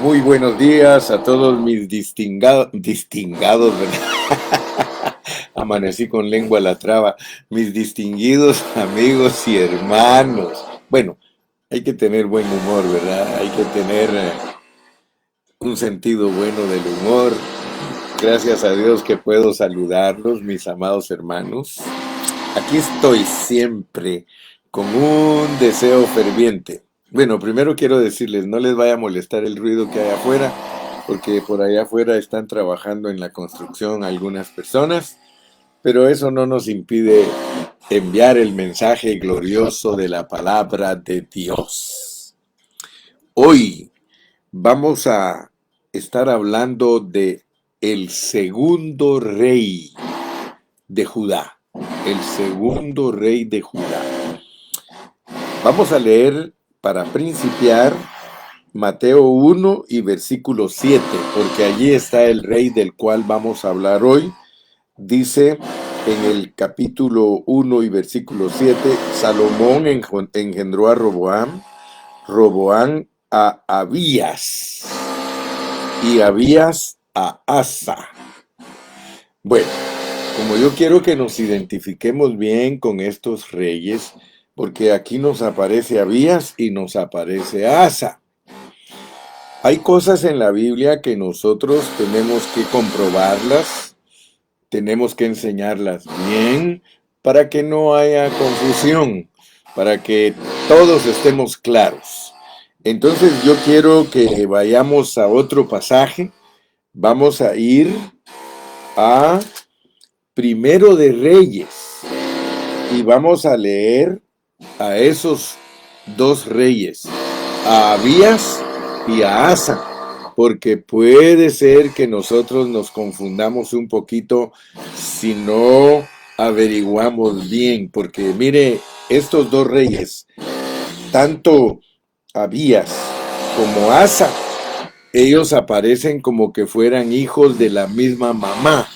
Muy buenos días a todos mis distingados, ¿verdad? Amanecí con lengua a la traba, mis distinguidos amigos y hermanos. Bueno, hay que tener buen humor, ¿verdad? Hay que tener un sentido bueno del humor. Gracias a Dios que puedo saludarlos, mis amados hermanos. Aquí estoy siempre con un deseo ferviente. Bueno, primero quiero decirles, no les vaya a molestar el ruido que hay afuera, porque por allá afuera están trabajando en la construcción algunas personas, pero eso no nos impide enviar el mensaje glorioso de la palabra de Dios. Hoy vamos a estar hablando de el segundo rey de Judá, el segundo rey de Judá. Vamos a leer para principiar Mateo 1 y versículo 7, porque allí está el rey del cual vamos a hablar hoy. Dice en el capítulo 1 y versículo 7, Salomón engendró a Roboam, Roboam a Abías y Abías a Asa. Bueno, como yo quiero que nos identifiquemos bien con estos reyes, porque aquí nos aparece Abías y nos aparece Asa. Hay cosas en la Biblia que nosotros tenemos que comprobarlas, tenemos que enseñarlas bien para que no haya confusión, para que todos estemos claros. Entonces yo quiero que vayamos a otro pasaje. Vamos a ir a Primero de Reyes y vamos a leer a esos dos reyes, a Abías y a Asa, porque puede ser que nosotros nos confundamos un poquito si no averiguamos bien, porque mire, estos dos reyes, tanto Abías como Asa, ellos aparecen como que fueran hijos de la misma mamá,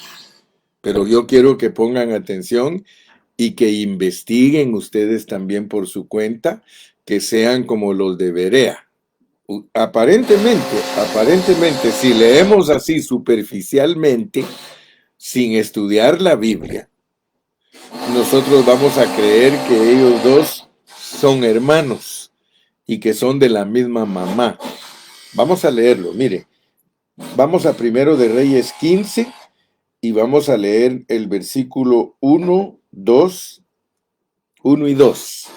pero yo quiero que pongan atención y que investiguen ustedes también por su cuenta, que sean como los de Berea. Aparentemente, si leemos así superficialmente, sin estudiar la Biblia, nosotros vamos a creer que ellos dos son hermanos y que son de la misma mamá. Vamos a leerlo, mire. Vamos a Primero de Reyes 15 y vamos a leer el versículo 1, 2, 1 y 2.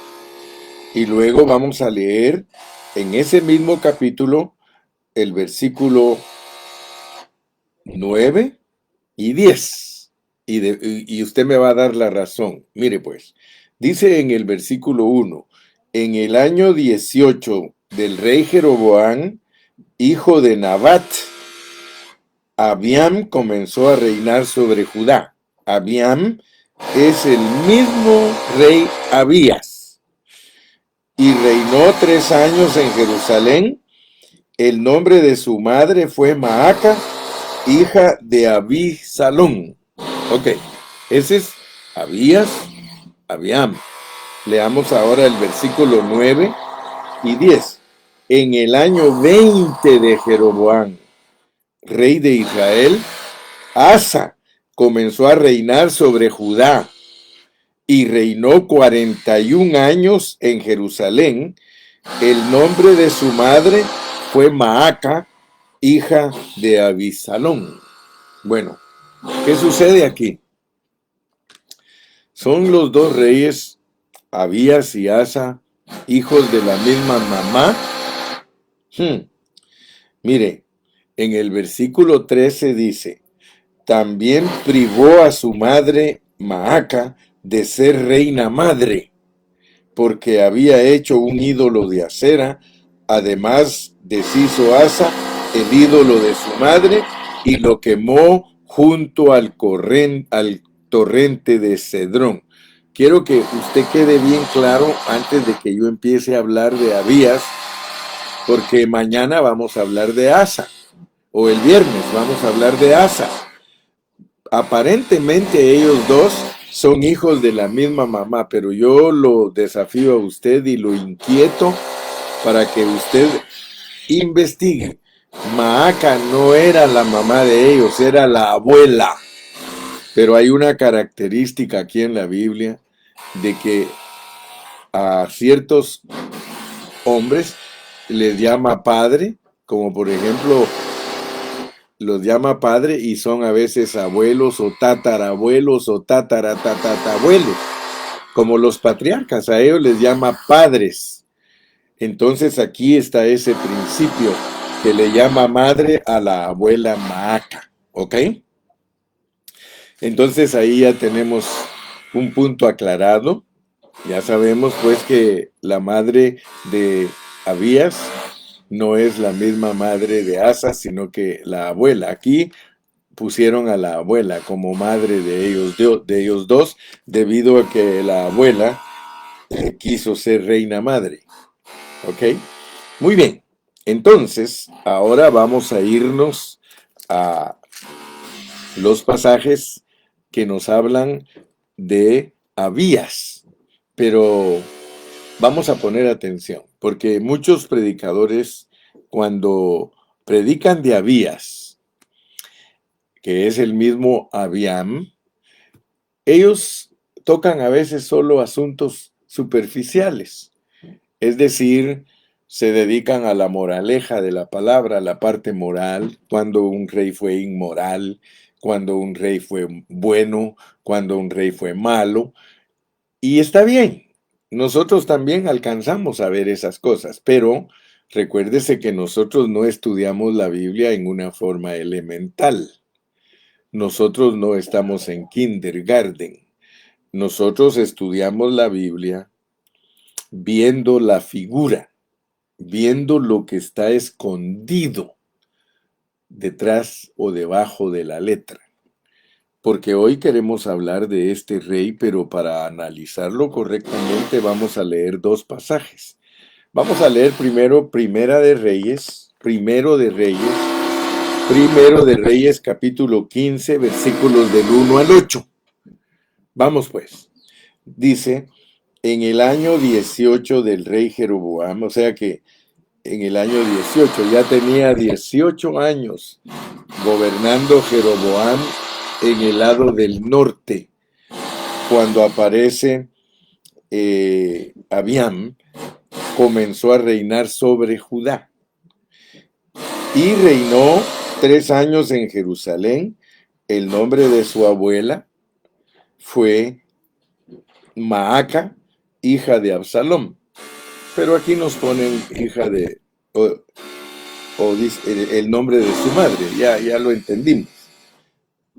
Y luego vamos a leer en ese mismo capítulo el versículo 9 y 10. Y usted me va a dar la razón. Mire pues, dice en el versículo 1, en el año 18 del rey Jeroboam, hijo de Nabat, Abiam comenzó a reinar sobre Judá. Abiam es el mismo rey Abías y reinó 3 años en Jerusalén. El nombre de su madre fue Maaca, hija de Abisalón. Ok, ese es Abías, Abiam. Leamos ahora el versículo 9 y 10. En el año 20 de Jeroboam, rey de Israel, Asa comenzó a reinar sobre Judá y reinó 41 años en Jerusalén. El nombre de su madre fue Maaca, hija de Abisalón. Bueno, ¿qué sucede aquí? Son los dos reyes, Abías y Asa, hijos de la misma mamá. Mire, en el versículo 13 dice, también privó a su madre Maaca de ser reina madre, porque había hecho un ídolo de acera. Además deshizo Asa el ídolo de su madre y lo quemó junto al torrente de Cedrón. Quiero que usted quede bien claro antes de que yo empiece a hablar de Abías, porque mañana vamos a hablar de Asa, o el viernes vamos a hablar de Asa. Aparentemente ellos dos son hijos de la misma mamá, pero yo lo desafío a usted y lo inquieto para que usted investigue, Maaca no era la mamá de ellos, era la abuela. Pero hay una característica aquí en la Biblia de que a ciertos hombres les llama padre, como por ejemplo los llama padre y son a veces abuelos o tatarabuelos o tataratatatabuelos, como los patriarcas, a ellos les llama padres. Entonces aquí está ese principio que le llama madre a la abuela Maaca, ¿ok? Entonces ahí ya tenemos un punto aclarado. Ya sabemos pues que la madre de Abías no es la misma madre de Asa, sino que la abuela. Aquí pusieron a la abuela como madre de ellos dos, debido a que la abuela quiso ser reina madre. ¿Ok? Muy bien. Entonces, ahora vamos a irnos a los pasajes que nos hablan de Abías. Pero vamos a poner atención, porque muchos predicadores, cuando predican de Abías, que es el mismo Abiam, ellos tocan a veces solo asuntos superficiales, es decir, se dedican a la moraleja de la palabra, a la parte moral, cuando un rey fue inmoral, cuando un rey fue bueno, cuando un rey fue malo, y está bien, nosotros también alcanzamos a ver esas cosas, pero recuérdese que nosotros no estudiamos la Biblia en una forma elemental. Nosotros no estamos en kindergarten. Nosotros estudiamos la Biblia viendo la figura, viendo lo que está escondido detrás o debajo de la letra. Porque hoy queremos hablar de este rey, pero para analizarlo correctamente vamos a leer dos pasajes. Vamos a leer primero Primero de Reyes capítulo 15, versículos del 1 al 8. Vamos pues. Dice, en el año 18 del rey Jeroboam, o sea que en el año 18, ya tenía 18 años gobernando Jeroboam en el lado del norte, cuando aparece Abiam, comenzó a reinar sobre Judá. Y reinó 3 años en Jerusalén. El nombre de su abuela fue Maaca, hija de Absalom. Pero aquí nos ponen hija de, o dice el nombre de su madre, ya lo entendimos.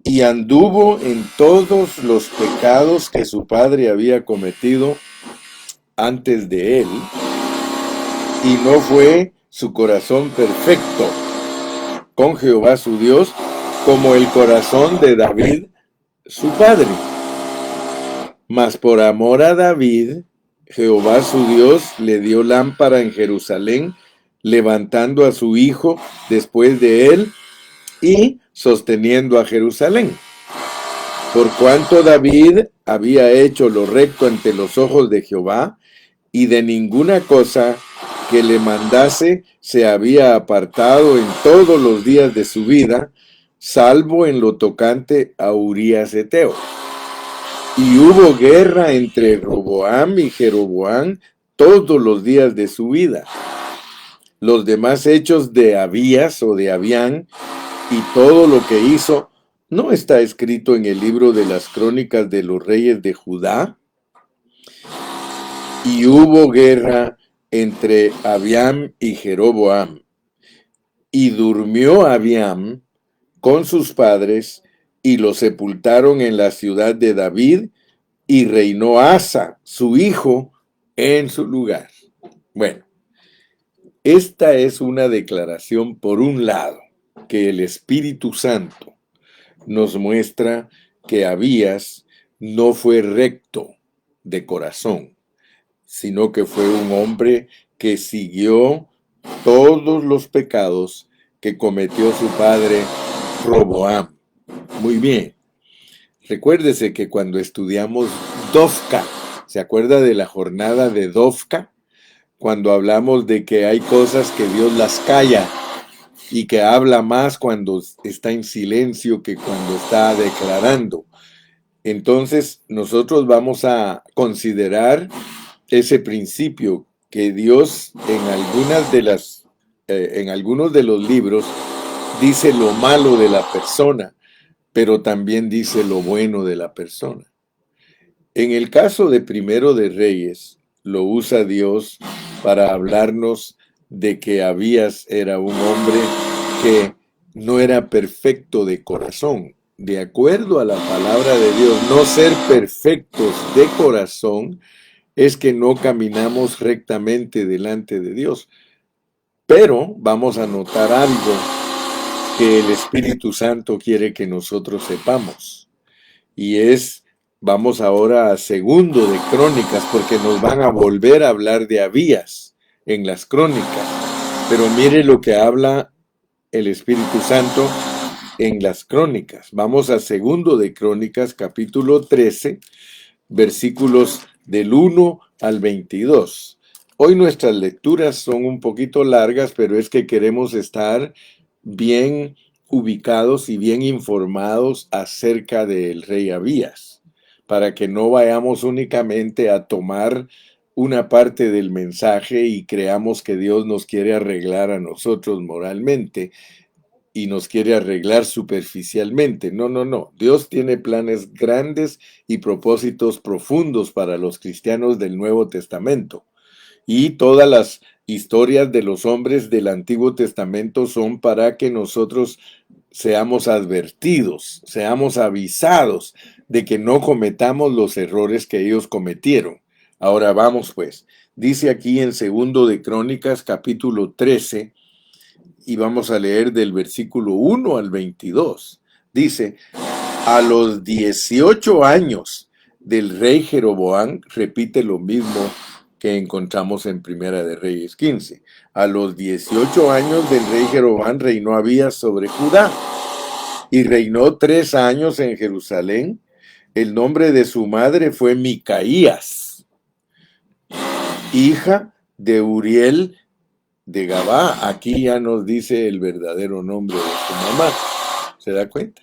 Y anduvo en todos los pecados que su padre había cometido antes de él, y no fue su corazón perfecto con Jehová su Dios, como el corazón de David su padre. Mas por amor a David, Jehová su Dios le dio lámpara en Jerusalén, levantando a su hijo después de él y sosteniendo a Jerusalén. Por cuanto David había hecho lo recto ante los ojos de Jehová, y de ninguna cosa que le mandase se había apartado en todos los días de su vida, salvo en lo tocante a Urías Eteo. Y hubo guerra entre Roboam y Jeroboam todos los días de su vida. Los demás hechos de Abías o de Abián y todo lo que hizo, ¿no está escrito en el libro de las crónicas de los reyes de Judá? Y hubo guerra entre Abiam y Jeroboam. Y durmió Abiam con sus padres, y lo sepultaron en la ciudad de David, y reinó Asa, su hijo, en su lugar. Bueno, esta es una declaración, por un lado, que el Espíritu Santo nos muestra que Abías no fue recto de corazón, sino que fue un hombre que siguió todos los pecados que cometió su padre Roboam. Muy bien. Recuérdese que cuando estudiamos Dofka, ¿se acuerda de la jornada de Dofka? Cuando hablamos de que hay cosas que Dios las calla. y que habla más cuando está en silencio que cuando está declarando. Entonces, nosotros vamos a considerar ese principio que Dios en algunos de los libros dice lo malo de la persona, pero también dice lo bueno de la persona. En el caso de Primero de Reyes, lo usa Dios para hablarnos de que Abías era un hombre que no era perfecto de corazón. De acuerdo a la palabra de Dios, no ser perfectos de corazón es que no caminamos rectamente delante de Dios. Pero vamos a notar algo que el Espíritu Santo quiere que nosotros sepamos. Y vamos ahora a Segundo de Crónicas, porque nos van a volver a hablar de Abías en las Crónicas. Pero mire lo que habla el Espíritu Santo en las Crónicas. Vamos a Segundo de Crónicas, capítulo 13, versículos del 1 al 22. Hoy nuestras lecturas son un poquito largas, pero es que queremos estar bien ubicados y bien informados acerca del rey Abías, para que no vayamos únicamente a tomar una parte del mensaje y creamos que Dios nos quiere arreglar a nosotros moralmente y nos quiere arreglar superficialmente. No, no, no. Dios tiene planes grandes y propósitos profundos para los cristianos del Nuevo Testamento. Y todas las historias de los hombres del Antiguo Testamento son para que nosotros seamos advertidos, seamos avisados de que no cometamos los errores que ellos cometieron. Ahora vamos pues. Dice aquí en Segundo de Crónicas, capítulo 13, y vamos a leer del versículo 1 al 22. Dice, a los 18 años del rey Jeroboam, repite lo mismo que encontramos en Primera de Reyes 15. A los 18 años del rey Jeroboam reinó Abías sobre Judá y reinó 3 años en Jerusalén. El nombre de su madre fue Micaías, hija de Uriel de Gabá. Aquí ya nos dice el verdadero nombre de su mamá. ¿Se da cuenta?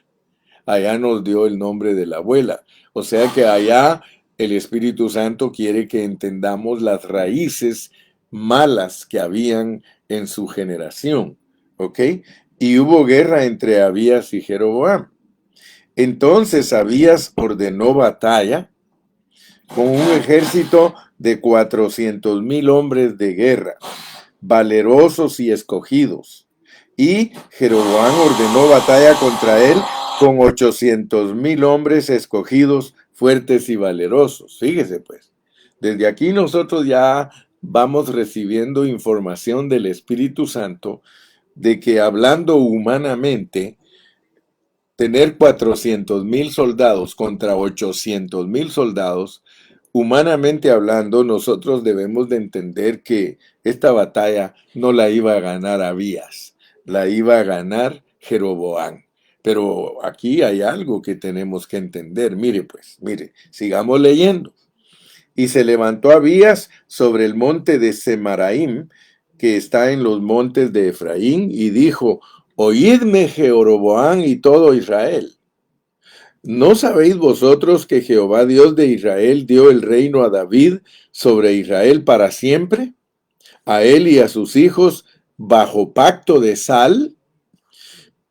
Allá nos dio el nombre de la abuela. O sea que allá el Espíritu Santo quiere que entendamos las raíces malas que habían en su generación. ¿Ok? Y hubo guerra entre Abías y Jeroboam. Entonces Abías ordenó batalla con un ejército de 400,000 hombres de guerra, valerosos y escogidos. Y Jeroboam ordenó batalla contra él con 800,000 hombres escogidos, fuertes y valerosos. Fíjese pues, desde aquí nosotros ya vamos recibiendo información del Espíritu Santo de que hablando humanamente, tener 400,000 soldados contra 800,000 soldados, humanamente hablando, nosotros debemos de entender que esta batalla no la iba a ganar Abías, la iba a ganar Jeroboam. Pero aquí hay algo que tenemos que entender. Mire pues, mire, sigamos leyendo. Y se levantó Abías sobre el monte de Semaraim, que está en los montes de Efraín, y dijo, oídme Jeroboam y todo Israel. ¿No sabéis vosotros que Jehová Dios de Israel dio el reino a David sobre Israel para siempre? A él y a sus hijos bajo pacto de sal.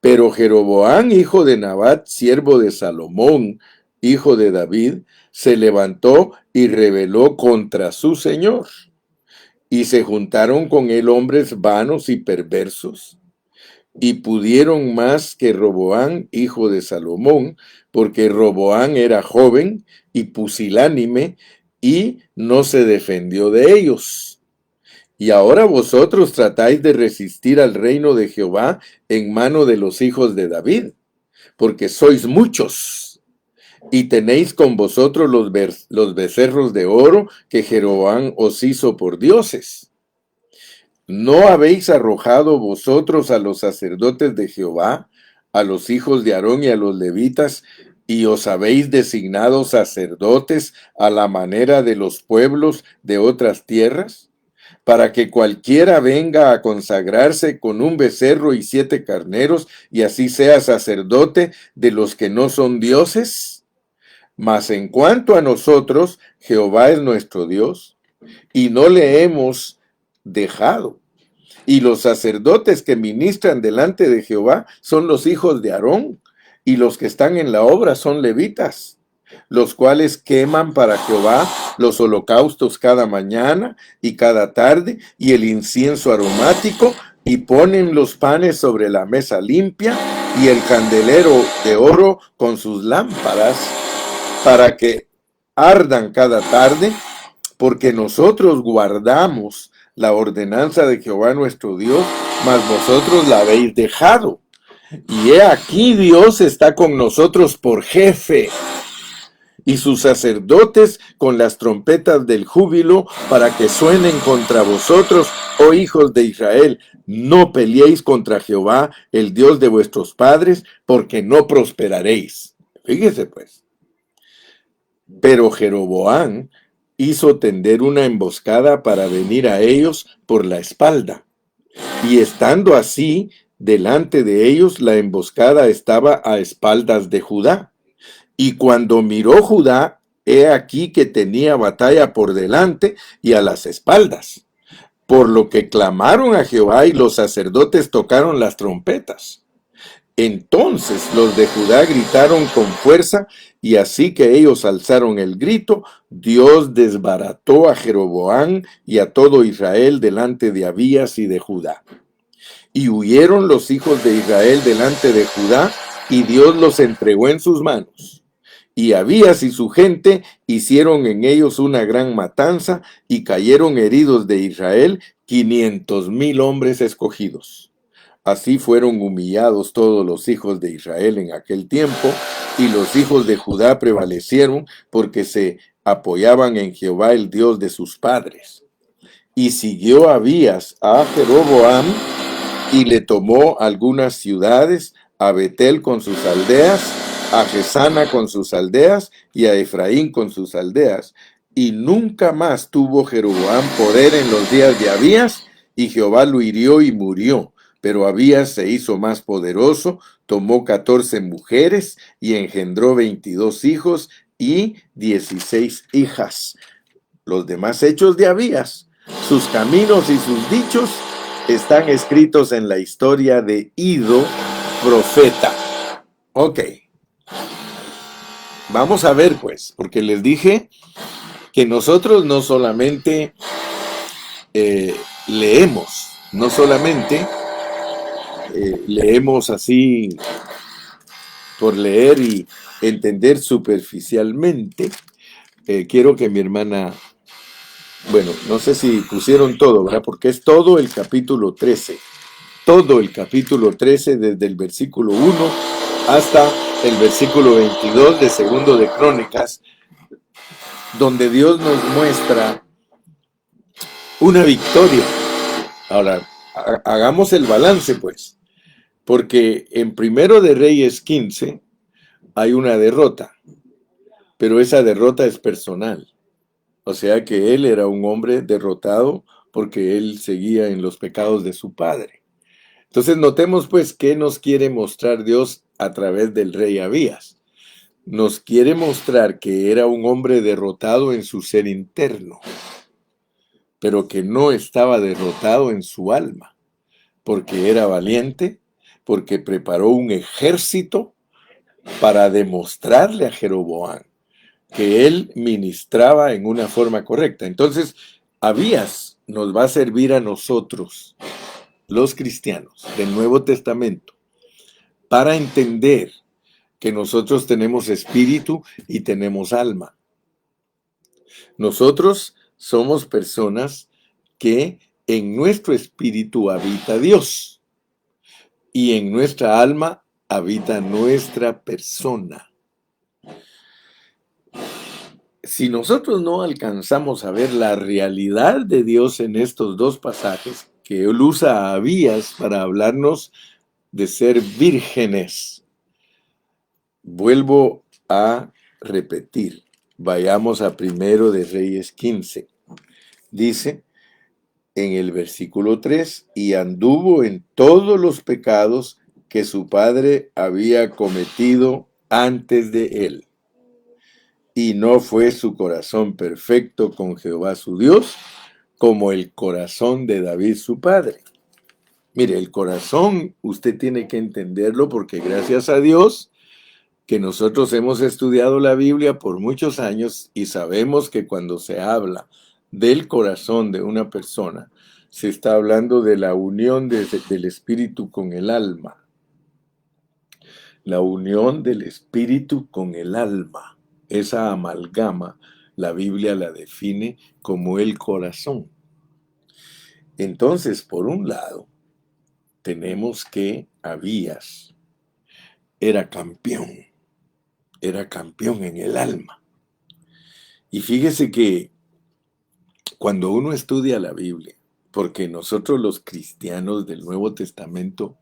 Pero Jeroboam, hijo de Nabat, siervo de Salomón, hijo de David, se levantó y rebeló contra su señor. Y se juntaron con él hombres vanos y perversos, y pudieron más que Roboam, hijo de Salomón, porque Roboam era joven y pusilánime, y no se defendió de ellos. Y ahora vosotros tratáis de resistir al reino de Jehová en mano de los hijos de David, porque sois muchos, y tenéis con vosotros los becerros de oro que Jeroboam os hizo por dioses. ¿No habéis arrojado vosotros a los sacerdotes de Jehová, a los hijos de Aarón y a los levitas, y os habéis designado sacerdotes a la manera de los pueblos de otras tierras? para que cualquiera venga a consagrarse con un becerro y 7 carneros, y así sea sacerdote de los que no son dioses? Mas en cuanto a nosotros, Jehová es nuestro Dios, y no le hemos dejado. Y los sacerdotes que ministran delante de Jehová son los hijos de Aarón, y los que están en la obra son levitas, los cuales queman para Jehová los holocaustos cada mañana y cada tarde, y el incienso aromático, y ponen los panes sobre la mesa limpia, y el candelero de oro con sus lámparas, para que ardan cada tarde, porque nosotros guardamos la ordenanza de Jehová nuestro Dios, mas vosotros la habéis dejado. Y he aquí Dios está con nosotros por jefe, y sus sacerdotes con las trompetas del júbilo, para que suenen contra vosotros, oh hijos de Israel. No peleéis contra Jehová, el Dios de vuestros padres, porque no prosperaréis. Fíjese pues. Pero Jeroboam hizo tender una emboscada para venir a ellos por la espalda. Y estando así delante de ellos, la emboscada estaba a espaldas de Judá. Y cuando miró Judá, he aquí que tenía batalla por delante y a las espaldas. Por lo que clamaron a Jehová, y los sacerdotes tocaron las trompetas. Entonces los de Judá gritaron con fuerza, y así que ellos alzaron el grito, Dios desbarató a Jeroboam y a todo Israel delante de Abías y de Judá. Y huyeron los hijos de Israel delante de Judá, y Dios los entregó en sus manos. Y Abías y su gente hicieron en ellos una gran matanza, y cayeron heridos de Israel 500,000 hombres escogidos. Así fueron humillados todos los hijos de Israel en aquel tiempo, y los hijos de Judá prevalecieron, porque se apoyaban en Jehová, el Dios de sus padres. Y siguió Abías a Jeroboam, y le tomó algunas ciudades, a Betel con sus aldeas, a Gesana con sus aldeas, y a Efraín con sus aldeas. Y nunca más tuvo Jeroboam poder en los días de Abías, y Jehová lo hirió y murió. Pero Abías se hizo más poderoso, tomó 14 mujeres, y engendró 22 hijos y 16 hijas. Los demás hechos de Abías, sus caminos y sus dichos, están escritos en la historia de Ido, profeta. Ok, vamos a ver pues, porque les dije que nosotros no solamente leemos, no solamente leemos así por leer y entender superficialmente. Quiero que mi hermana, bueno, no sé si pusieron todo, ¿verdad? Porque es todo el capítulo 13. Todo el capítulo 13, desde el versículo 1 hasta el versículo 22 de Segundo de Crónicas, donde Dios nos muestra una victoria. Ahora, hagamos el balance, pues, porque en Primero de Reyes 15 hay una derrota, pero esa derrota es personal. O sea que él era un hombre derrotado porque él seguía en los pecados de su padre. Entonces notemos pues qué nos quiere mostrar Dios a través del rey Abías. Nos quiere mostrar que era un hombre derrotado en su ser interno, pero que no estaba derrotado en su alma, porque era valiente, porque preparó un ejército para demostrarle a Jeroboam que él ministraba en una forma correcta. Entonces, Abías nos va a servir a nosotros, los cristianos del Nuevo Testamento, para entender que nosotros tenemos espíritu y tenemos alma. Nosotros somos personas que en nuestro espíritu habita Dios y en nuestra alma habita nuestra persona. Si nosotros no alcanzamos a ver la realidad de Dios en estos dos pasajes, que él usa a Abías para hablarnos de ser vírgenes, vuelvo a repetir, vayamos a Primero de Reyes 15. Dice, en el versículo 3, y anduvo en todos los pecados que su padre había cometido antes de él. Y no fue su corazón perfecto con Jehová su Dios, como el corazón de David su padre. Mire, el corazón usted tiene que entenderlo porque gracias a Dios que nosotros hemos estudiado la Biblia por muchos años y sabemos que cuando se habla del corazón de una persona, se está hablando de la unión del espíritu con el alma. La unión del espíritu con el alma. Esa amalgama, la Biblia la define como el corazón. Entonces, por un lado, tenemos que Abías era campeón en el alma. Y fíjese que cuando uno estudia la Biblia, porque nosotros los cristianos del Nuevo Testamento,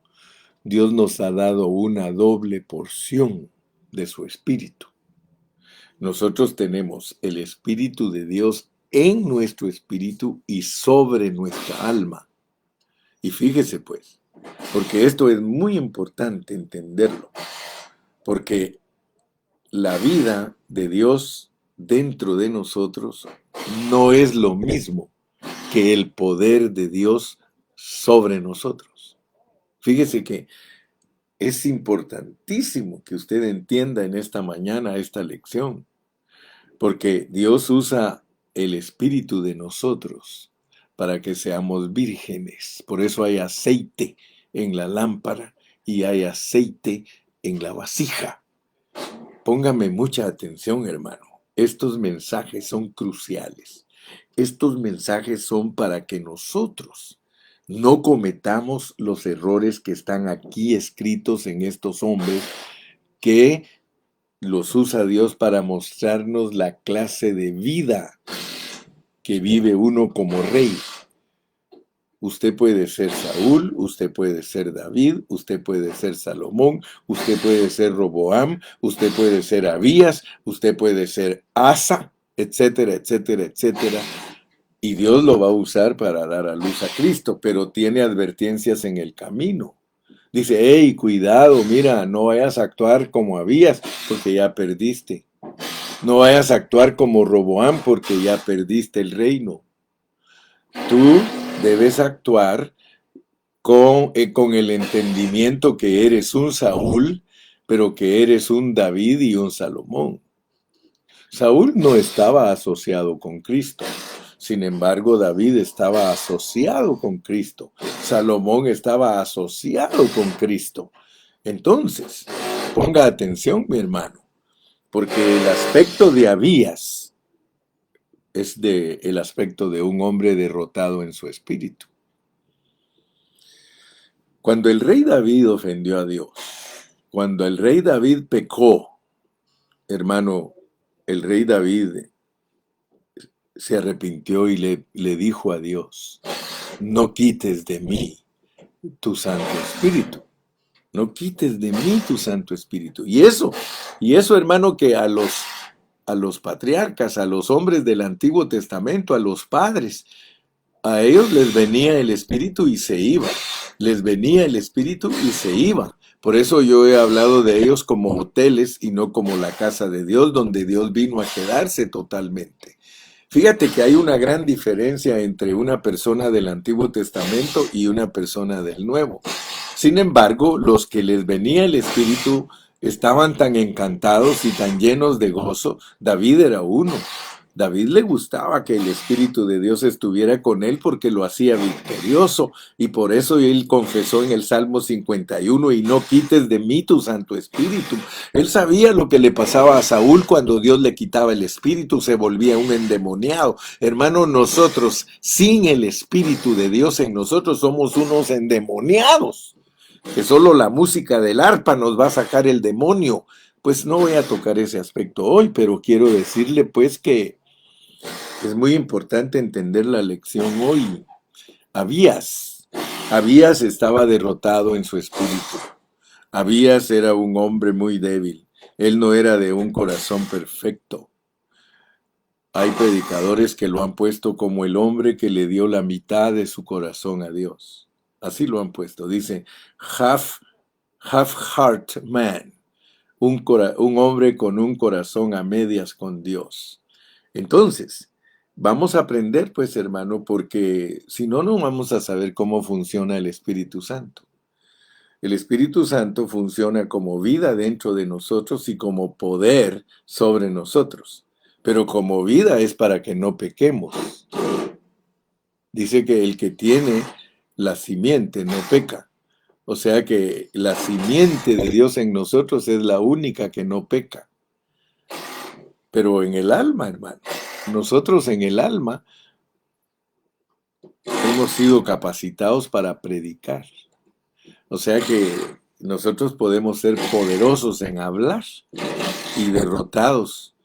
Dios nos ha dado una doble porción de su espíritu. Nosotros tenemos el espíritu de Dios en nuestro espíritu y sobre nuestra alma. Y fíjese pues, porque esto es muy importante entenderlo, porque la vida de Dios dentro de nosotros no es lo mismo que el poder de Dios sobre nosotros. Fíjese que es importantísimo que usted entienda en esta mañana esta lección, porque Dios usa el espíritu de nosotros para que seamos vírgenes. Por eso hay aceite en la lámpara y hay aceite en la vasija. Póngame mucha atención, hermano. Estos mensajes son cruciales. Estos mensajes son para que nosotros no cometamos los errores que están aquí escritos en estos hombres, que los usa Dios para mostrarnos la clase de vida que vive uno como rey. Usted puede ser Saúl, usted puede ser David, usted puede ser Salomón, usted puede ser Roboam, usted puede ser Abías, usted puede ser Asa, etcétera, etcétera, etcétera. Y Dios lo va a usar para dar a luz a Cristo, pero tiene advertencias en el camino. Dice, hey, cuidado, mira, no vayas a actuar como Abías, porque ya perdiste. No vayas a actuar como Roboam, porque ya perdiste el reino. Tú debes actuar con el entendimiento que eres un Saúl, pero que eres un David y un Salomón. Saúl no estaba asociado con Cristo. Sin embargo, David estaba asociado con Cristo. Salomón estaba asociado con Cristo. Entonces, ponga atención, mi hermano, porque el aspecto de Abías es el aspecto de un hombre derrotado en su espíritu. Cuando el rey David ofendió a Dios, cuando el rey David pecó, hermano, el rey David se arrepintió y le dijo a Dios, no quites de mí tu Santo Espíritu. No quites de mí tu Santo Espíritu. Y eso, hermano, que a los patriarcas, a los hombres del Antiguo Testamento, a los padres, a ellos les venía el Espíritu y se iba. Les venía el Espíritu y se iba. Por eso yo he hablado de ellos como hoteles y no como la casa de Dios, donde Dios vino a quedarse totalmente. Fíjate que hay una gran diferencia entre una persona del Antiguo Testamento y una persona del Nuevo. Sin embargo, los que les venía el Espíritu estaban tan encantados y tan llenos de gozo. David era uno. David le gustaba que el Espíritu de Dios estuviera con él porque lo hacía victorioso, y por eso él confesó en el Salmo 51, y no quites de mí tu Santo Espíritu. Él sabía lo que le pasaba a Saúl cuando Dios le quitaba el Espíritu, se volvía un endemoniado. Hermano, nosotros sin el Espíritu de Dios en nosotros somos unos endemoniados, que solo la música del arpa nos va a sacar el demonio. Pues no voy a tocar ese aspecto hoy, pero quiero decirle pues que es muy importante entender la lección hoy. Abías estaba derrotado en su espíritu. Abías era un hombre muy débil. Él no era de un corazón perfecto. Hay predicadores que lo han puesto como el hombre que le dio la mitad de su corazón a Dios. Así lo han puesto. Dice, half-heart man, un hombre con un corazón a medias con Dios. Entonces, vamos a aprender, pues, hermano, porque si no, no vamos a saber cómo funciona el Espíritu Santo. El Espíritu Santo funciona como vida dentro de nosotros y como poder sobre nosotros. Pero como vida es para que no pequemos. Dice que el que tiene la simiente no peca. O sea que la simiente de Dios en nosotros es la única que no peca. Pero en el alma, hermano, nosotros en el alma hemos sido capacitados para predicar. O sea que nosotros podemos ser poderosos en hablar y derrotados.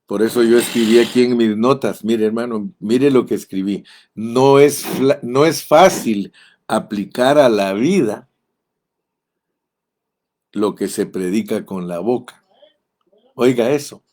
Por eso yo escribí aquí en mis notas, mire hermano, mire lo que escribí. No es fácil aplicar a la vida lo que se predica con la boca. Oiga eso.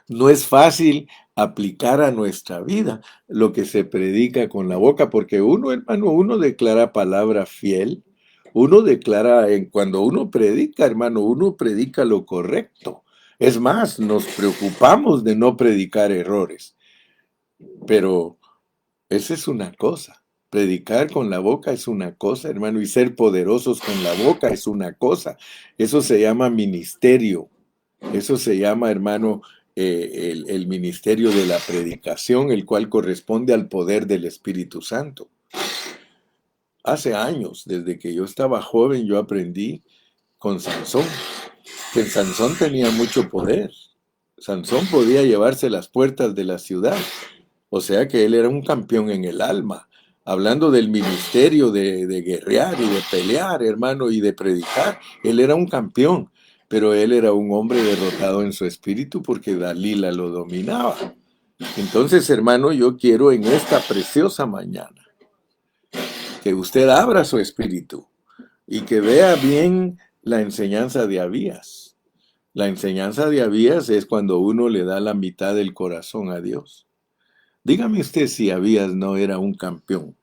No es fácil aplicar a nuestra vida lo que se predica con la boca, porque uno, hermano, uno declara palabra fiel, uno declara, cuando uno predica, hermano, uno predica lo correcto. Es más, nos preocupamos de no predicar errores, pero esa es una cosa. Predicar con la boca es una cosa, hermano, y ser poderosos con la boca es una cosa. Eso se llama ministerio. Eso se llama, hermano, el ministerio de la predicación, el cual corresponde al poder del Espíritu Santo. Hace años, desde que yo estaba joven, yo aprendí con Sansón, que Sansón tenía mucho poder. Sansón podía llevarse las puertas de la ciudad. O sea que él era un campeón en el alma. Hablando del ministerio de guerrear y de pelear, hermano, y de predicar, él era un campeón, pero él era un hombre derrotado en su espíritu porque Dalila lo dominaba. Entonces, hermano, yo quiero en esta preciosa mañana que usted abra su espíritu y que vea bien la enseñanza de Abías. La enseñanza de Abías es cuando uno le da la mitad del corazón a Dios. Dígame usted si Abías no era un campeón.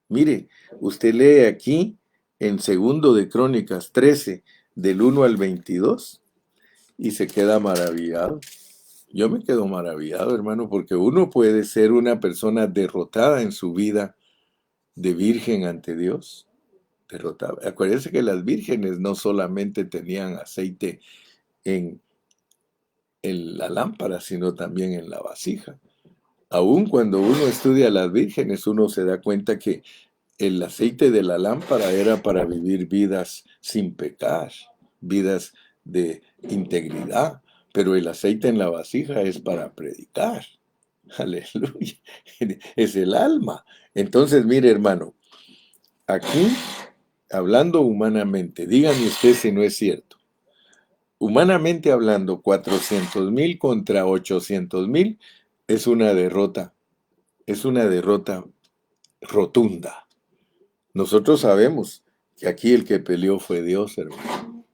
Mire, usted lee aquí en segundo de Crónicas 13, del 1 al 22, y se queda maravillado. Yo me quedo maravillado, hermano, porque uno puede ser una persona derrotada en su vida de virgen ante Dios. Derrotada. Acuérdense que las vírgenes no solamente tenían aceite en, en la lámpara, sino también en la vasija. Aun cuando uno estudia a las vírgenes, uno se da cuenta que el aceite de la lámpara era para vivir vidas sin pecar, vidas de integridad, pero el aceite en la vasija es para predicar. Aleluya. Es el alma. Entonces, mire, hermano, aquí, hablando humanamente, dígame usted si no es cierto. Humanamente hablando, 400,000 contra 800,000 es una derrota rotunda. Nosotros sabemos que aquí el que peleó fue Dios, hermano.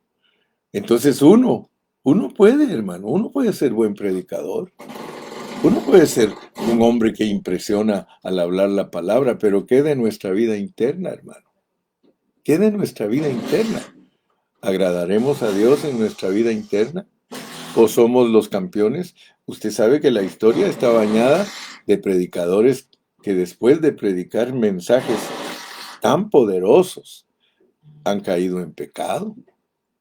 Entonces uno puede, hermano, uno puede ser buen predicador. Uno puede ser un hombre que impresiona al hablar la palabra, pero ¿qué de nuestra vida interna, hermano? ¿Qué de nuestra vida interna? ¿Agradaremos a Dios en nuestra vida interna? ¿O somos los campeones? Usted sabe que la historia está bañada de predicadores que después de predicar mensajes tan poderosos han caído en pecado.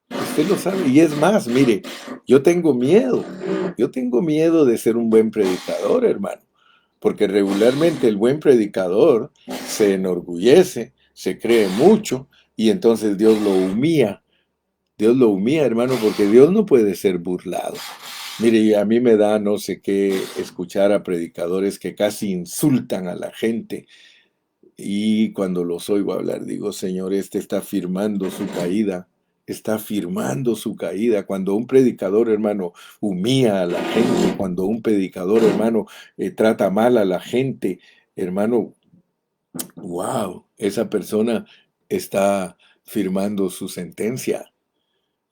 Usted lo sabe. Y es más, mire, yo tengo miedo. Yo tengo miedo de ser un buen predicador, hermano. Porque regularmente el buen predicador se enorgullece, se cree mucho y entonces Dios lo humilla. Dios lo humilla, hermano, porque Dios no puede ser burlado. Mire, a mí me da no sé qué escuchar a predicadores que casi insultan a la gente. Y cuando los oigo hablar, digo, Señor, este está firmando su caída. Está firmando su caída. Cuando un predicador, hermano, humilla a la gente, cuando un predicador, hermano, trata mal a la gente, hermano, wow, esa persona está firmando su sentencia.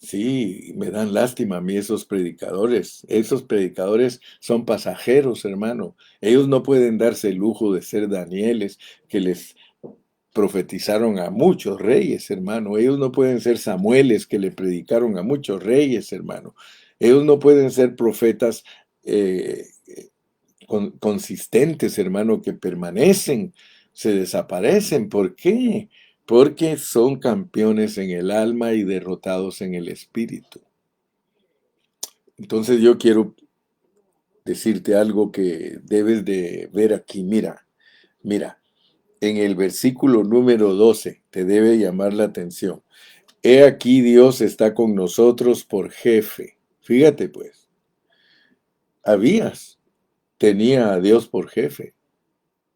Sí, me dan lástima a mí esos predicadores. Esos predicadores son pasajeros, hermano. Ellos no pueden darse el lujo de ser Danieles, que les profetizaron a muchos reyes, hermano. Ellos no pueden ser Samueles, que le predicaron a muchos reyes, hermano. Ellos no pueden ser profetas eh, consistentes, hermano, que permanecen, se desaparecen. ¿Por qué? Porque son campeones en el alma y derrotados en el espíritu. Entonces yo quiero decirte algo que debes de ver aquí. Mira, mira, en el versículo número 12 te debe llamar la atención. He aquí Dios está con nosotros por jefe. Fíjate pues, Abías tenía a Dios por jefe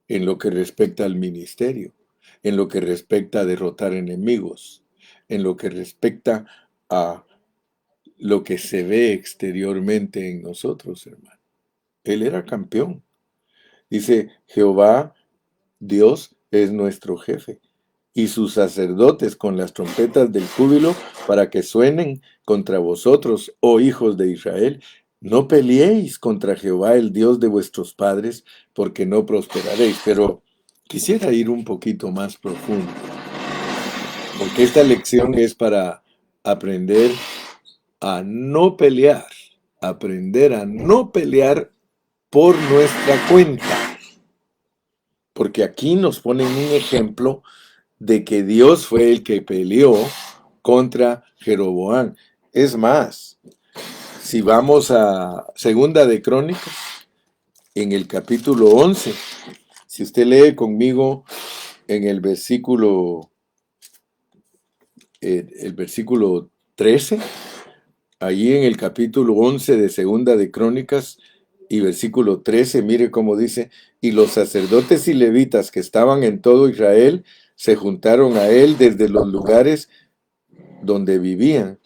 en lo que respecta al ministerio, en lo que respecta a derrotar enemigos, en lo que respecta a lo que se ve exteriormente en nosotros, hermano. Él era campeón. Dice, Jehová, Dios, es nuestro jefe, y sus sacerdotes con las trompetas del júbilo para que suenen contra vosotros, oh hijos de Israel. No peleéis contra Jehová, el Dios de vuestros padres, porque no prosperaréis. Pero quisiera ir un poquito más profundo, porque esta lección es para aprender a no pelear, aprender a no pelear por nuestra cuenta. Porque aquí nos ponen un ejemplo de que Dios fue el que peleó contra Jeroboam. Es más, si vamos a Segunda de Crónicas, en el capítulo 11, si usted lee conmigo en el versículo 13, allí en el capítulo 11 de Segunda de Crónicas y versículo 13, mire cómo dice, y los sacerdotes y levitas que estaban en todo Israel se juntaron a él desde los lugares donde vivían,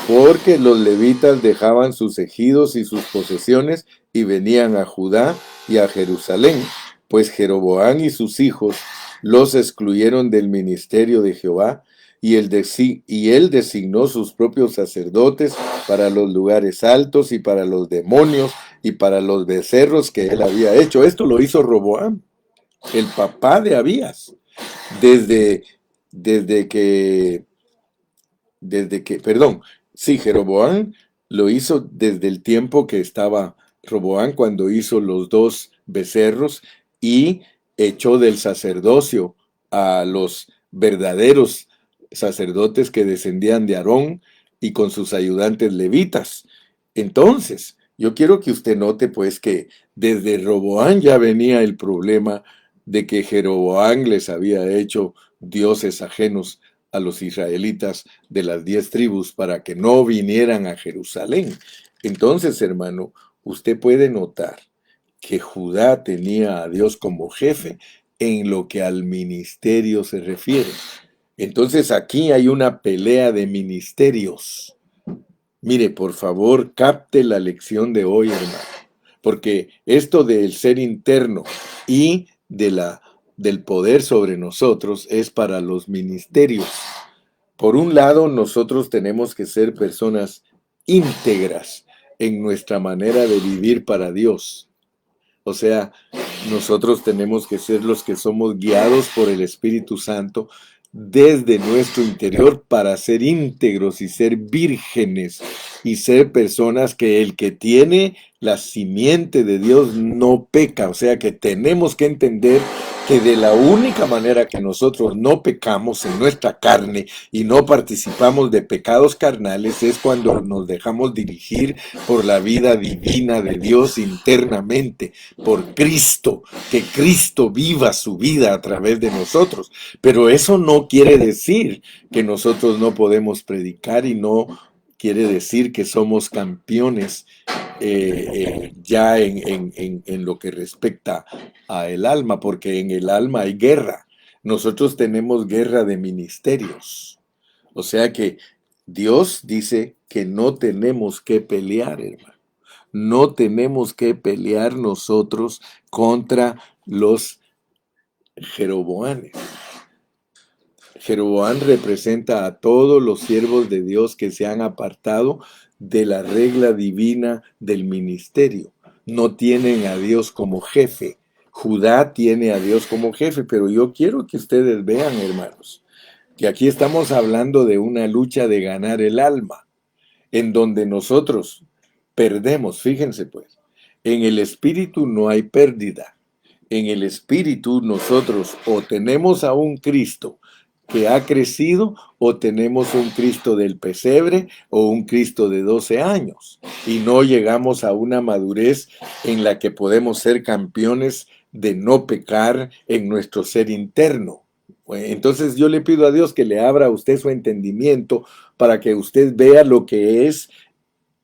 porque los levitas dejaban sus ejidos y sus posesiones y venían a Judá y a Jerusalén, pues Jeroboam y sus hijos los excluyeron del ministerio de Jehová, y él designó sus propios sacerdotes para los lugares altos y para los demonios y para los becerros que él había hecho. Esto lo hizo Roboam, el papá de Abías, desde, desde que perdón, sí, Jeroboam lo hizo desde el tiempo que estaba Roboam, cuando hizo los dos becerros y echó del sacerdocio a los verdaderos sacerdotes que descendían de Aarón y con sus ayudantes levitas. Entonces, yo quiero que usted note pues que desde Roboam ya venía el problema de que Jeroboam les había hecho dioses ajenos a los israelitas de las 10 tribus para que no vinieran a Jerusalén. Entonces, hermano, usted puede notar que Judá tenía a Dios como jefe en lo que al ministerio se refiere. Entonces aquí hay una pelea de ministerios. Mire, por favor, capte la lección de hoy, hermano, porque esto del ser interno y del poder sobre nosotros es para los ministerios. Por un lado, nosotros tenemos que ser personas íntegras en nuestra manera de vivir para Dios. O sea, nosotros tenemos que ser los que somos guiados por el Espíritu Santo desde nuestro interior para ser íntegros y ser vírgenes y ser personas que el que tiene la simiente de Dios no peca. O sea que tenemos que entender que de la única manera que nosotros no pecamos en nuestra carne y no participamos de pecados carnales es cuando nos dejamos dirigir por la vida divina de Dios internamente, por Cristo, que Cristo viva su vida a través de nosotros. Pero eso no quiere decir que nosotros no podemos predicar y no quiere decir que somos campeones ya en lo que respecta a el alma, porque en el alma hay guerra. Nosotros tenemos guerra de ministerios. O sea que Dios dice que no tenemos que pelear, hermano. No tenemos que pelear nosotros contra los Jeroboanes. Jeroboam representa a todos los siervos de Dios que se han apartado de la regla divina del ministerio. No tienen a Dios como jefe. Judá tiene a Dios como jefe, pero yo quiero que ustedes vean, hermanos, que aquí estamos hablando de una lucha de ganar el alma, en donde nosotros perdemos, fíjense pues, en el espíritu no hay pérdida. En el espíritu nosotros o tenemos a un Cristo que ha crecido o tenemos un Cristo del pesebre o un Cristo de 12 años y no llegamos a una madurez en la que podemos ser campeones de no pecar en nuestro ser interno. Entonces yo le pido a Dios que le abra a usted su entendimiento para que usted vea lo que es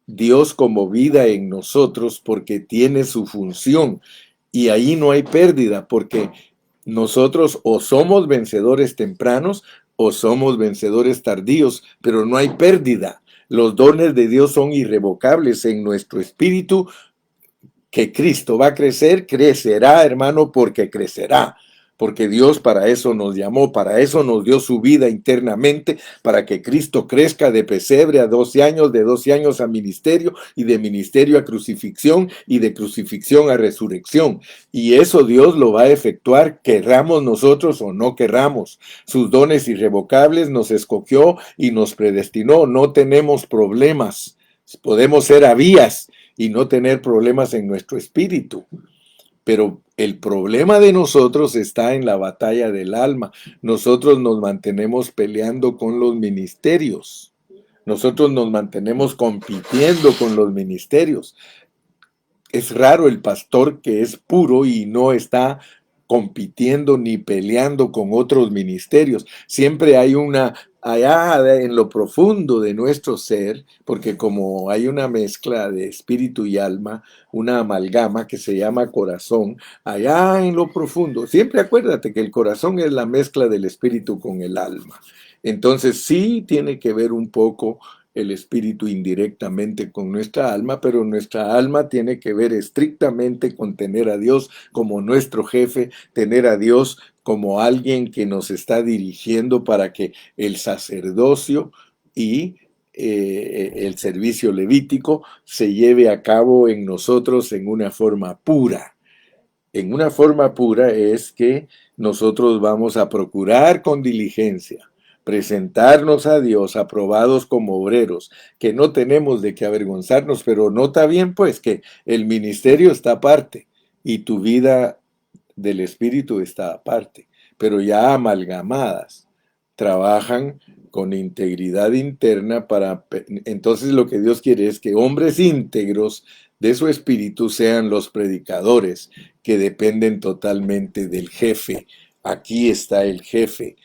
Dios como vida en nosotros, porque tiene su función y ahí no hay pérdida, porque nosotros o somos vencedores tempranos o somos vencedores tardíos, pero no hay pérdida. Los dones de Dios son irrevocables en nuestro espíritu. Que Cristo va a crecer, crecerá, hermano, porque crecerá. Porque Dios para eso nos llamó, para eso nos dio su vida internamente, para que Cristo crezca de pesebre a 12 años, de 12 años a ministerio, y de ministerio a crucifixión, y de crucifixión a resurrección. Y eso Dios lo va a efectuar, querramos nosotros o no querramos. Sus dones irrevocables nos escogió y nos predestinó. No tenemos problemas. Podemos ser avías y no tener problemas en nuestro espíritu. Pero el problema de nosotros está en la batalla del alma. Nosotros nos mantenemos peleando con los ministerios. Nosotros nos mantenemos compitiendo con los ministerios. Es raro el pastor que es puro y no está compitiendo ni peleando con otros ministerios. Siempre hay una, allá en lo profundo de nuestro ser, porque como hay una mezcla de espíritu y alma, una amalgama que se llama corazón, allá en lo profundo, siempre acuérdate que el corazón es la mezcla del espíritu con el alma. Entonces sí tiene que ver un poco el espíritu indirectamente con nuestra alma, pero nuestra alma tiene que ver estrictamente con tener a Dios como nuestro jefe, tener a Dios como alguien que nos está dirigiendo para que el sacerdocio y el servicio levítico se lleve a cabo en nosotros en una forma pura. En una forma pura es que nosotros vamos a procurar con diligencia presentarnos a Dios aprobados como obreros, que no tenemos de qué avergonzarnos, pero nota bien pues que el ministerio está aparte y tu vida del espíritu está aparte, pero ya amalgamadas, trabajan con integridad interna para... Entonces lo que Dios quiere es que hombres íntegros de su espíritu sean los predicadores que dependen totalmente del jefe. Aquí está el jefe.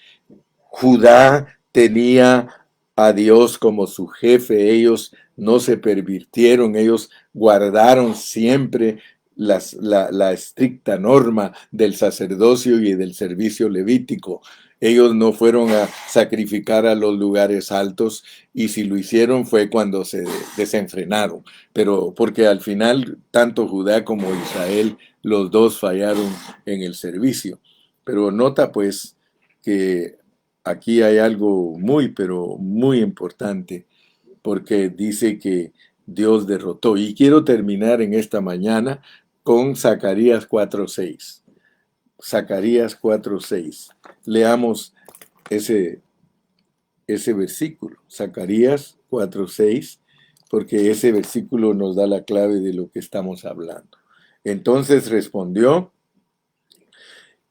Judá tenía a Dios como su jefe, ellos no se pervirtieron, ellos guardaron siempre la estricta norma del sacerdocio y del servicio levítico. Ellos no fueron a sacrificar a los lugares altos y si lo hicieron fue cuando se desenfrenaron. Pero porque al final tanto Judá como Israel, los dos fallaron en el servicio. Pero nota pues que aquí hay algo muy, pero muy importante, porque dice que Dios derrotó. Y quiero terminar en esta mañana con Zacarías 4:6. Zacarías 4:6. Leamos ese, ese versículo, Zacarías 4:6, porque ese versículo nos da la clave de lo que estamos hablando. Entonces respondió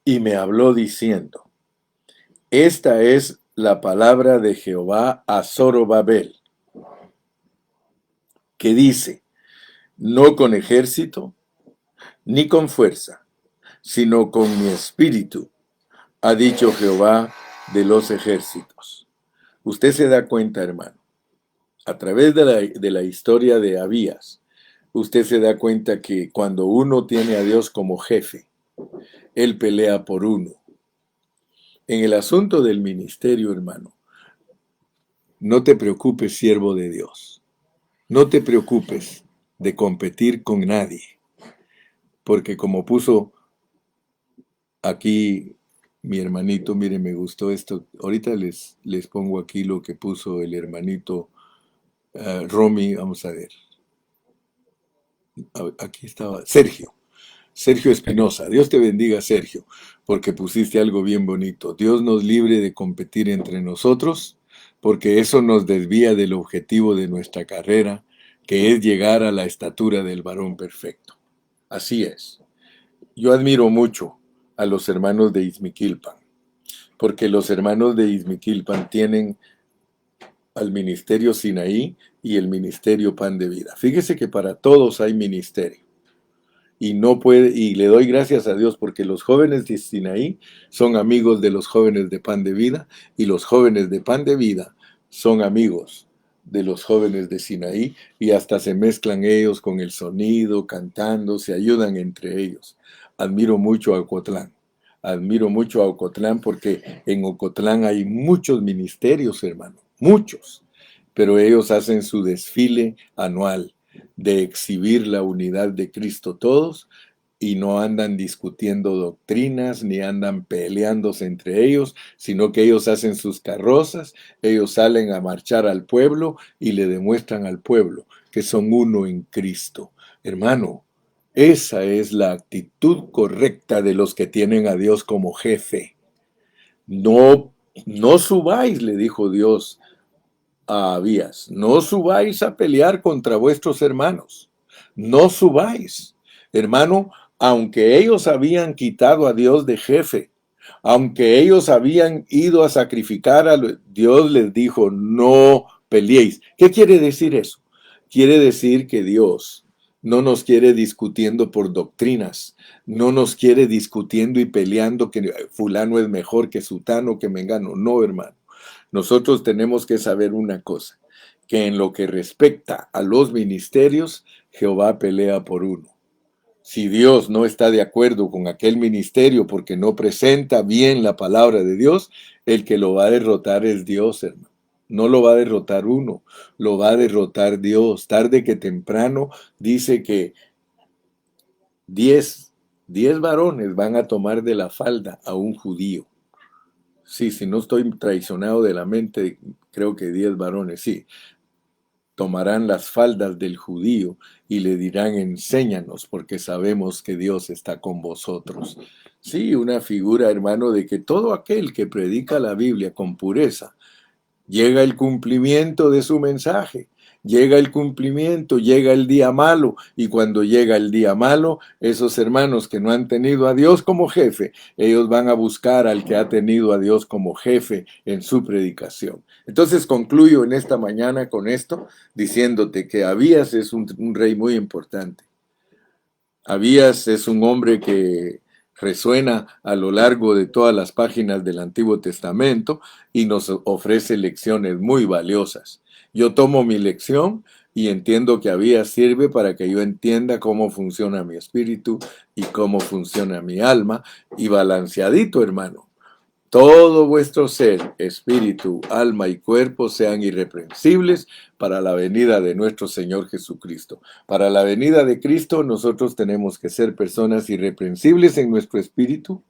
y me habló diciendo: esta es la palabra de Jehová a Zorobabel, que dice: no con ejército, ni con fuerza, sino con mi espíritu, ha dicho Jehová de los ejércitos. Usted se da cuenta, hermano, a través de la historia de Abías, usted se da cuenta que cuando uno tiene a Dios como jefe, Él pelea por uno. En el asunto del ministerio, hermano, no te preocupes, siervo de Dios. No te preocupes de competir con nadie, porque como puso aquí mi hermanito, mire, me gustó esto. Ahorita les pongo aquí lo que puso el hermanito Romy, vamos a ver. Aquí estaba, Sergio Espinosa. Dios te bendiga, Sergio, porque pusiste algo bien bonito. Dios nos libre de competir entre nosotros, porque eso nos desvía del objetivo de nuestra carrera, que es llegar a la estatura del varón perfecto. Así es. Yo admiro mucho a los hermanos de Izmiquilpan, porque los hermanos de Izmiquilpan tienen al ministerio Sinaí y el ministerio Pan de Vida. Fíjese que para todos hay ministerio. Y no puede, y le doy gracias a Dios porque los jóvenes de Sinaí son amigos de los jóvenes de Pan de Vida y los jóvenes de Pan de Vida son amigos de los jóvenes de Sinaí y hasta se mezclan ellos con el sonido, cantando, se ayudan entre ellos. Admiro mucho a Ocotlán. Admiro mucho a Ocotlán porque en Ocotlán hay muchos ministerios, hermano, muchos, pero ellos hacen su desfile anual de exhibir la unidad de Cristo todos y no andan discutiendo doctrinas ni andan peleándose entre ellos, sino que ellos hacen sus carrozas, ellos salen a marchar al pueblo y le demuestran al pueblo que son uno en Cristo. Hermano, esa es la actitud correcta de los que tienen a Dios como jefe. No subáis, le dijo Dios a Abías, no subáis a pelear contra vuestros hermanos, no subáis. Hermano, aunque ellos habían quitado a Dios de jefe, aunque ellos habían ido a sacrificar a Dios, les dijo, no peleéis. ¿Qué quiere decir eso? Quiere decir que Dios no nos quiere discutiendo por doctrinas, no nos quiere discutiendo y peleando que fulano es mejor que sutano, que mengano. No, hermano. Nosotros tenemos que saber una cosa, que en lo que respecta a los ministerios, Jehová pelea por uno. Si Dios no está de acuerdo con aquel ministerio porque no presenta bien la palabra de Dios, el que lo va a derrotar es Dios, hermano. No lo va a derrotar uno, lo va a derrotar Dios. Tarde que temprano dice que 10 varones van a tomar de la falda a un judío. Sí, si no estoy traicionado de la mente, creo que 10 varones, sí. Tomarán las faldas del judío y le dirán, enséñanos, porque sabemos que Dios está con vosotros. Sí, una figura, hermano, de que todo aquel que predica la Biblia con pureza, llega el cumplimiento de su mensaje. Llega el cumplimiento, llega el día malo, y cuando llega el día malo, esos hermanos que no han tenido a Dios como jefe, ellos van a buscar al que ha tenido a Dios como jefe en su predicación. Entonces concluyo en esta mañana con esto, diciéndote que Abías es un rey muy importante. Abías es un hombre que resuena a lo largo de todas las páginas del Antiguo Testamento y nos ofrece lecciones muy valiosas. Yo tomo mi lección y entiendo que Abías sirve para que yo entienda cómo funciona mi espíritu y cómo funciona mi alma, y balanceadito, hermano. Todo vuestro ser, espíritu, alma y cuerpo sean irreprensibles para la venida de nuestro Señor Jesucristo. Para la venida de Cristo nosotros tenemos que ser personas irreprensibles en nuestro espíritu,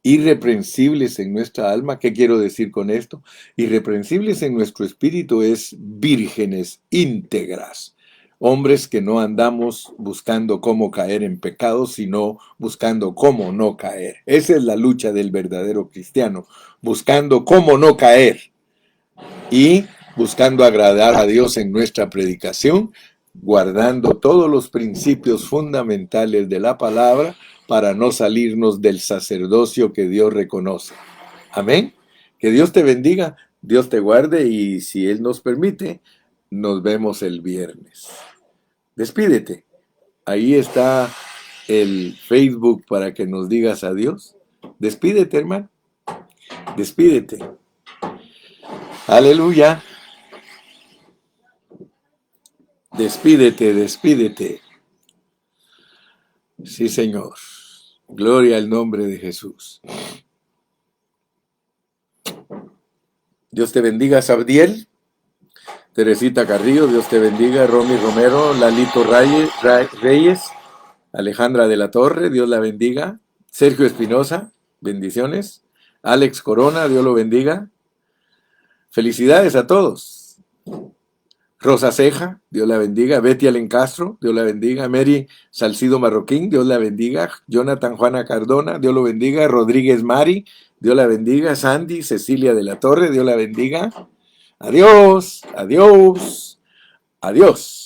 irreprensibles en nuestra alma. ¿Qué quiero decir con esto? Irreprensibles en nuestro espíritu es vírgenes íntegras. Hombres que no andamos buscando cómo caer en pecado, sino buscando cómo no caer. Esa es la lucha del verdadero cristiano, buscando cómo no caer y buscando agradar a Dios en nuestra predicación, guardando todos los principios fundamentales de la palabra para no salirnos del sacerdocio que Dios reconoce. Amén. Que Dios te bendiga, Dios te guarde, y si Él nos permite, nos vemos el viernes. Despídete. Ahí está el Facebook para que nos digas adiós. Despídete, hermano. Despídete. Aleluya. Despídete, despídete. Sí, Señor. Gloria al nombre de Jesús. Dios te bendiga, Sabdiel. Teresita Carrillo, Dios te bendiga. Romy Romero, Lalito Reyes, Alejandra de la Torre, Dios la bendiga. Sergio Espinosa, bendiciones. Alex Corona, Dios lo bendiga. Felicidades a todos. Rosa Ceja, Dios la bendiga. Betty Allen Castro, Dios la bendiga. Mary Salcido Marroquín, Dios la bendiga. Jonathan Juana Cardona, Dios lo bendiga. Rodríguez Mari, Dios la bendiga. Sandy Cecilia de la Torre, Dios la bendiga. Adiós, adiós, adiós.